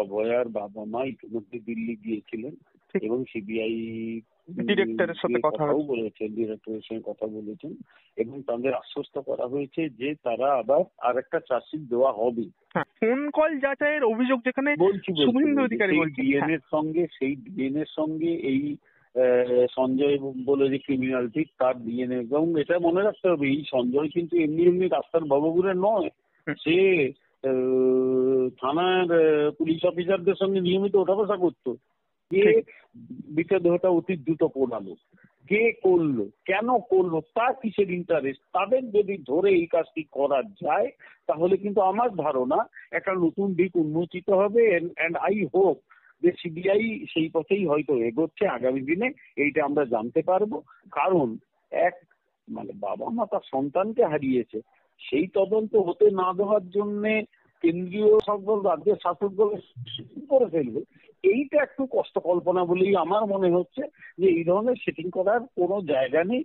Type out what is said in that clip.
অভয়ার বাবা মা ইতিমধ্যে দিল্লি গিয়েছিলেন এবং সিবিআই ডিরেক্টরের সাথে কথাও বলেছেন, ডিরেক্টরের সঙ্গে কথা বলেছেন এবং তাদের আশ্বস্ত করা হয়েছে যে তারা আবার আর একটা চার্জশিট দেওয়া হবে। ফোন কল যাচাইয়ের অভিযোগ যেখানে শুভেন্দু অধিকারী বলছেন, সেই ডিএনএর সঙ্গে এই সঞ্জয় বলে যে ক্রিমিনাল ঠিক তার ডিএনএ, এবং এটা মনে রাখতে হবে এই সঞ্জয় কিন্তু এমনি এমনি রাস্তার বাবুগুড়ের নয়, সে থানার পুলিশ অফিসারদের সঙ্গে নিয়মিত ওঠা বসা করতো। কে মৃতদেহটা অতি দ্রুত পোড়ালো, কে করলো, কেন করলো, তার কিসের ইন্টারেস্ট, তাদের যদি ধরে এই কাজটি করা যায় তাহলে কিন্তু আমার ধারণা একটা নতুন দিক উন্মোচিত হবে। এন্ড আই হোপ যে সিবিআই সেই পথেই হয়তো এগোচ্ছে, আগামী দিনে এইটা আমরা জানতে পারবো। কারণ বাবা মা তার সন্তানকে হারিয়েছে, সেই তদন্ত হতে না দেওয়ার জন্য কেন্দ্রীয় সকল রাজ্যের শাসক দল করে ফেলবে, এইটা একটু কষ্ট কল্পনা বলেই আমার মনে হচ্ছে যে এই ধরনের সেটিং করার কোনো জায়গা নেই।